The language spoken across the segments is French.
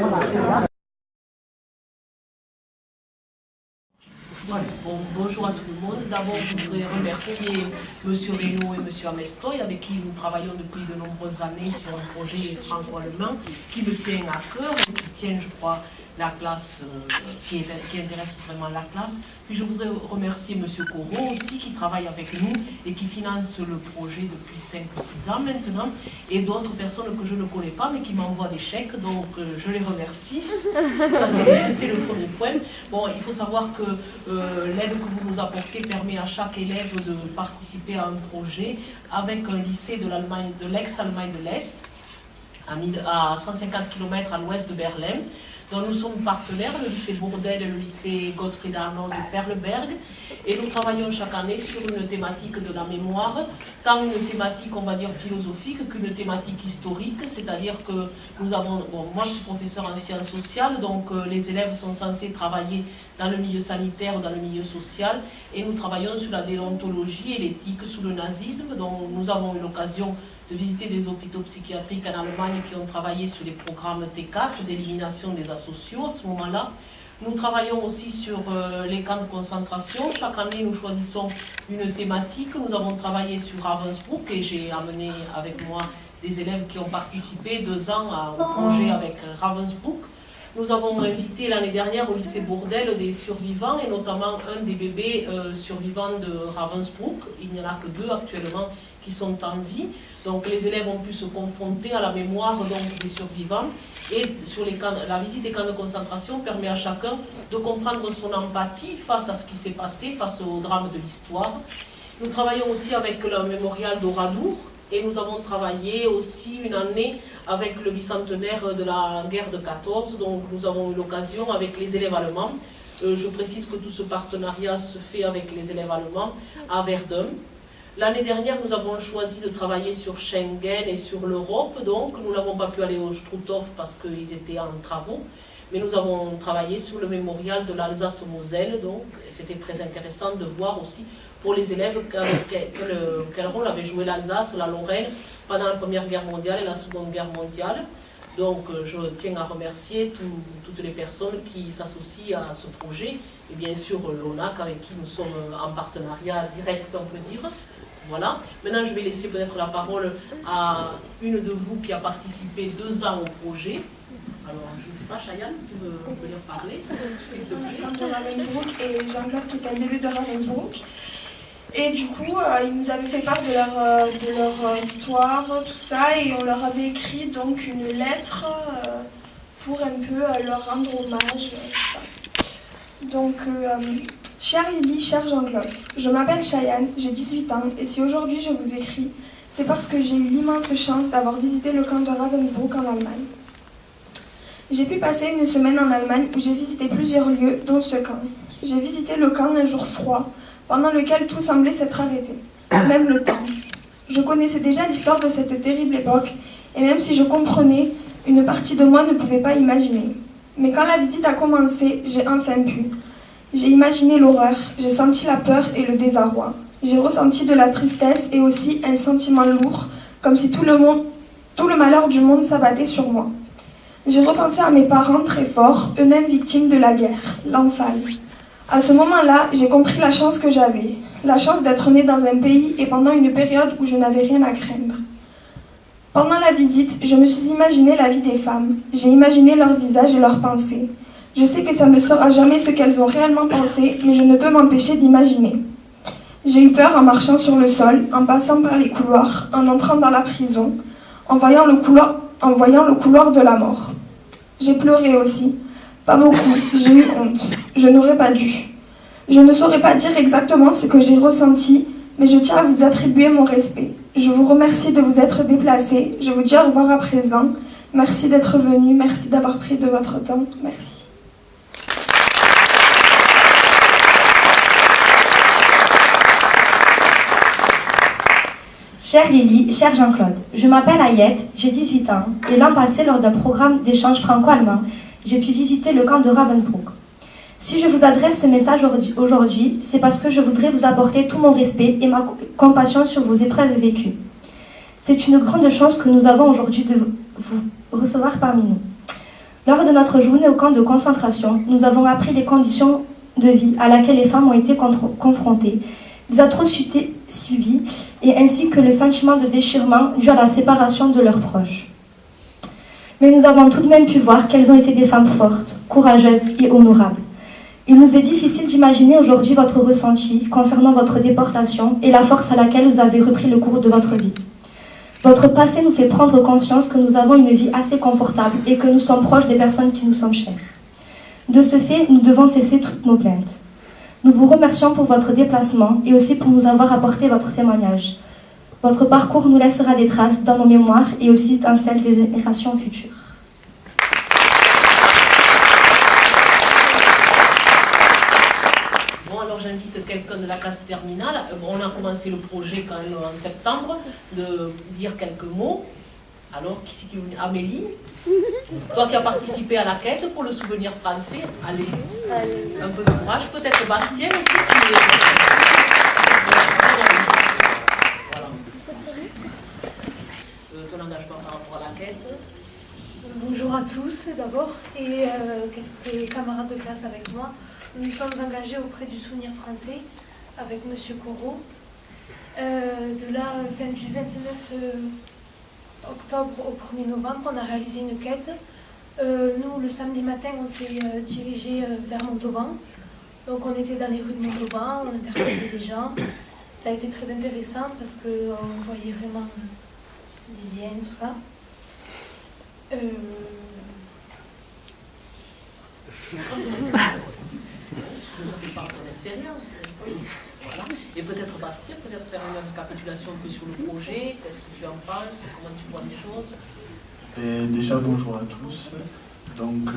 Bon, bonjour à tout le monde. D'abord, je voudrais remercier M. Reynaud et M. Amestoy, avec qui nous travaillons depuis de nombreuses années sur un projet franco-allemand qui me tient à cœur et qui tient, je crois, la classe, qui intéresse vraiment la classe. Puis je voudrais remercier M. Corot aussi, qui travaille avec nous et qui finance le projet depuis 5 ou 6 ans maintenant, et d'autres personnes que je ne connais pas, mais qui m'envoient des chèques, donc je les remercie. Ça, c'est le premier point. Bon, il faut savoir que l'aide que vous nous apportez permet à chaque élève de participer à un projet avec un lycée de l'ex-Allemagne de l'Est, à 150 km à l'ouest de Berlin, dont nous sommes partenaires, le lycée Bourdelle et le lycée Gottfried Arnold de Perleberg, et nous travaillons chaque année sur une thématique de la mémoire, tant une thématique, on va dire, philosophique qu'une thématique historique, c'est-à-dire que nous avons, bon, moi je suis professeur en sciences sociales, donc les élèves sont censés travailler dans le milieu sanitaire ou dans le milieu social, et nous travaillons sur la déontologie et l'éthique sous le nazisme, donc nous avons eu l'occasion de visiter des hôpitaux psychiatriques en Allemagne qui ont travaillé sur les programmes T4 d'élimination des asociaux à ce moment-là. Nous travaillons aussi sur les camps de concentration. Chaque année, nous choisissons une thématique. Nous avons travaillé sur Ravensbrück et j'ai amené avec moi des élèves qui ont participé 2 ans au projet avec Ravensbrück. Nous avons invité l'année dernière au lycée Bourdelle des survivants et notamment un des bébés survivants de Ravensbrück. Il n'y en a que 2 actuellement qui sont en vie. Donc les élèves ont pu se confronter à la mémoire donc, des survivants. Et sur la visite des camps de concentration permet à chacun de comprendre son empathie face à ce qui s'est passé, face au drame de l'histoire. Nous travaillons aussi avec le mémorial d'Oradour et nous avons travaillé aussi une année avec le bicentenaire de la guerre de 14. Donc nous avons eu l'occasion avec les élèves allemands. Je précise que tout ce partenariat se fait avec les élèves allemands à Verdun. L'année dernière, nous avons choisi de travailler sur Schengen et sur l'Europe, donc nous n'avons pas pu aller au Struthof parce qu'ils étaient en travaux, mais nous avons travaillé sur le mémorial de l'Alsace-Moselle, donc c'était très intéressant de voir aussi pour les élèves quel rôle avait joué l'Alsace, la Lorraine pendant la Première Guerre mondiale et la Seconde Guerre mondiale. Donc je tiens à remercier toutes les personnes qui s'associent à ce projet, et bien sûr l'ONAC avec qui nous sommes en partenariat direct, on peut dire. Voilà. Maintenant, je vais laisser peut-être la parole à une de vous qui a participé 2 ans au projet. Alors, je ne sais pas, Chayane, tu veux venir parler? De Ravensbrück et Jean-Claude qui est un bébé de Ravensbrück. Et du coup, ils nous avaient fait part de leur histoire, tout ça, et on leur avait écrit donc une lettre pour un peu leur rendre hommage. Tout ça. Donc, chère Lily, cher Jean-Claude, je m'appelle Chayane, j'ai 18 ans, et si aujourd'hui je vous écris, c'est parce que j'ai eu l'immense chance d'avoir visité le camp de Ravensbrück en Allemagne. J'ai pu passer une semaine en Allemagne où j'ai visité plusieurs lieux, dont ce camp. J'ai visité le camp un jour froid, pendant lequel tout semblait s'être arrêté, même le temps. Je connaissais déjà l'histoire de cette terrible époque, et même si je comprenais, une partie de moi ne pouvait pas imaginer. Mais quand la visite a commencé, j'ai enfin pu. J'ai imaginé l'horreur, j'ai senti la peur et le désarroi. J'ai ressenti de la tristesse et aussi un sentiment lourd, comme si tout le malheur du monde s'abattait sur moi. J'ai repensé à mes parents très forts, eux-mêmes victimes de la guerre, l'Anfal. À ce moment-là, j'ai compris la chance que j'avais, la chance d'être née dans un pays et pendant une période où je n'avais rien à craindre. Pendant la visite, je me suis imaginé la vie des femmes. J'ai imaginé leurs visages et leurs pensées. Je sais que ça ne sera jamais ce qu'elles ont réellement pensé, mais je ne peux m'empêcher d'imaginer. J'ai eu peur en marchant sur le sol, en passant par les couloirs, en entrant dans la prison, en voyant le couloir de la mort. J'ai pleuré aussi. Pas beaucoup, j'ai eu honte. Je n'aurais pas dû. Je ne saurais pas dire exactement ce que j'ai ressenti, mais je tiens à vous attribuer mon respect. Je vous remercie de vous être déplacé. Je vous dis au revoir à présent. Merci d'être venu, merci d'avoir pris de votre temps. Merci. Chère Lily, cher Jean-Claude, je m'appelle Ayette, j'ai 18 ans, et l'an passé, lors d'un programme d'échange franco-allemand, j'ai pu visiter le camp de Ravensbrück. Si je vous adresse ce message aujourd'hui, c'est parce que je voudrais vous apporter tout mon respect et ma compassion sur vos épreuves vécues. C'est une grande chance que nous avons aujourd'hui de vous recevoir parmi nous. Lors de notre journée au camp de concentration, nous avons appris les conditions de vie à laquelle les femmes ont été confrontées, les atrocités subies et ainsi que le sentiment de déchirement dû à la séparation de leurs proches. Mais nous avons tout de même pu voir qu'elles ont été des femmes fortes, courageuses et honorables. Il nous est difficile d'imaginer aujourd'hui votre ressenti concernant votre déportation et la force à laquelle vous avez repris le cours de votre vie. Votre passé nous fait prendre conscience que nous avons une vie assez confortable et que nous sommes proches des personnes qui nous sont chères. De ce fait, nous devons cesser toutes nos plaintes. Nous vous remercions pour votre déplacement et aussi pour nous avoir apporté votre témoignage. Votre parcours nous laissera des traces dans nos mémoires et aussi dans celles des générations futures. J'invite quelqu'un de la classe terminale. On a commencé le projet quand même en septembre, de dire quelques mots. Alors, qui c'est qui est venu? Amélie, toi qui as participé à la quête pour le souvenir français, allez, un peu de courage. Peut-être Bastien aussi qui est... Voilà. Ton engagement par rapport à la quête. Bonjour à tous d'abord et quelques camarades de classe avec moi. Nous nous sommes engagés auprès du Souvenir français avec M. Corot. Du 29 octobre au 1er novembre, on a réalisé une quête. Nous, le samedi matin, on s'est dirigé vers Montauban. Donc on était dans les rues de Montauban, on interpellait les gens. Ça a été très intéressant parce qu'on voyait vraiment les liens, tout ça. Vous avez par ton expérience. Oui. Voilà. Et peut-être Bastien, peut-être faire une récapitulation un peu sur le projet, qu'est-ce que tu en penses, comment tu vois les choses. Et déjà bonjour à tous. Donc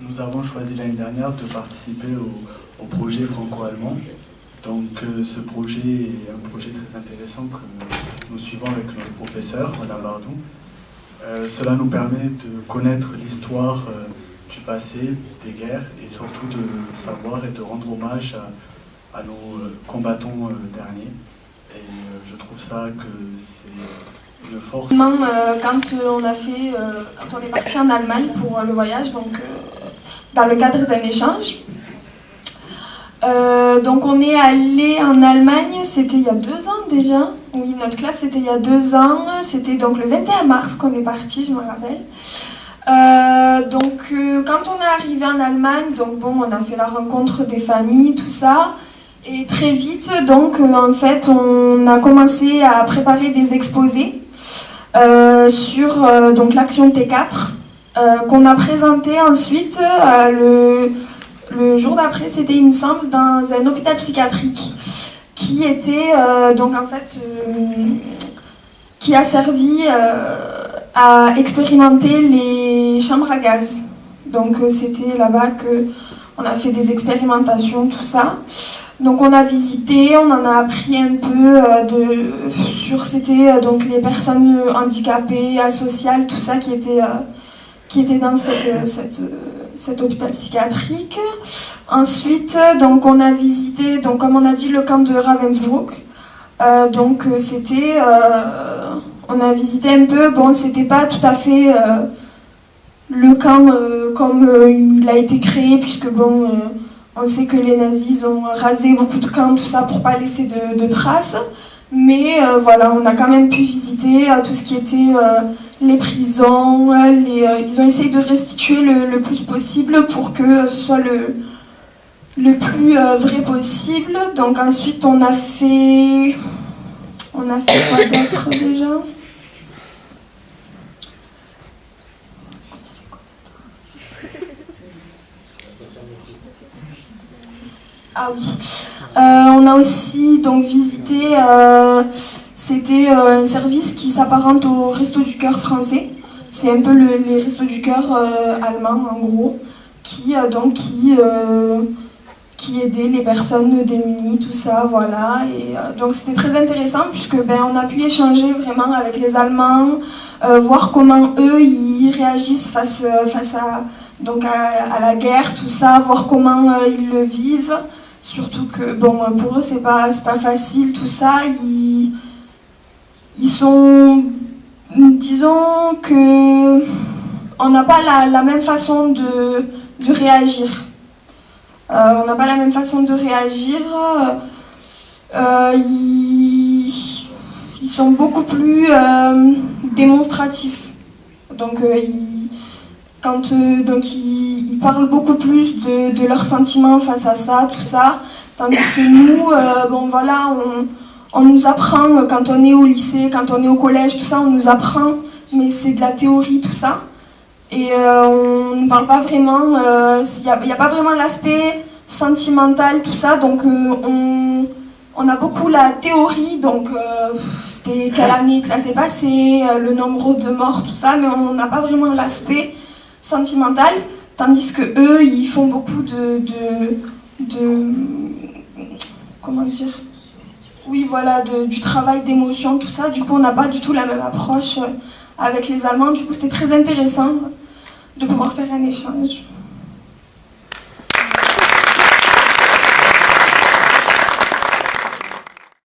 nous avons choisi l'année dernière de participer au projet franco-allemand. Donc ce projet est un projet très intéressant que nous suivons avec notre professeur, Madame Bardou. Cela nous permet de connaître l'histoire du passé, des guerres, et surtout de savoir et de rendre hommage à nos combattants derniers. Et je trouve ça que c'est une force. Quand on est parti en Allemagne pour le voyage, donc dans le cadre d'un échange. Donc on est allé en Allemagne, c'était il y a 2 ans déjà. Oui, notre classe c'était il y a 2 ans. C'était donc le 21 mars qu'on est parti, je me rappelle. Quand on est arrivé en Allemagne, donc bon, on a fait la rencontre des familles, tout ça, et très vite, donc en fait, on a commencé à préparer des exposés sur donc l'action T4 qu'on a présenté ensuite le jour d'après, c'était, il me semble, dans un hôpital psychiatrique qui était donc en fait qui a servi à expérimenter les chambres à gaz. Donc c'était là-bas qu'on a fait des expérimentations, tout ça. Donc on a visité, on en a appris un peu c'était donc les personnes handicapées, asociales, tout ça qui était dans cet hôpital psychiatrique. Ensuite, donc on a visité, donc comme on a dit, le camp de Ravensbrück. On a visité un peu, bon, c'était pas tout à fait le camp comme il a été créé, puisque bon, on sait que les nazis ont rasé beaucoup de camps, tout ça, pour pas laisser de traces. Mais voilà, on a quand même pu visiter tout ce qui était les prisons, ils ont essayé de restituer le plus possible pour que ce soit le plus vrai possible. Donc ensuite, on a fait quoi d'autre déjà ? Ah oui, on a aussi donc visité, c'était un service qui s'apparente au Resto du Cœur français. C'est un peu les Restos du Cœur allemands en gros, qui aidait les personnes démunies, tout ça, voilà. Et donc c'était très intéressant puisque on a pu échanger vraiment avec les Allemands, voir comment eux ils réagissent face à la guerre, tout ça, voir comment ils le vivent. Surtout que, bon, pour eux, c'est pas facile, tout ça. Ils sont... Disons que... on n'a pas la même façon de réagir. On n'a pas la même façon de réagir. Ils sont beaucoup plus démonstratifs. Donc, ils parlent beaucoup plus de leurs sentiments face à ça, tout ça. Tandis que nous, on nous apprend quand on est au lycée, quand on est au collège, tout ça, on nous apprend, mais c'est de la théorie, tout ça. Et on ne parle pas vraiment, il n'y a pas vraiment l'aspect sentimental, tout ça, donc on a beaucoup la théorie, donc c'était quelle année que ça s'est passé, le nombre de morts, tout ça, mais on n'a pas vraiment l'aspect sentimental, tandis que eux, ils font beaucoup comment dire, oui, voilà, du travail d'émotion, tout ça. Du coup, on n'a pas du tout la même approche avec les Allemands. Du coup, c'était très intéressant de pouvoir faire un échange.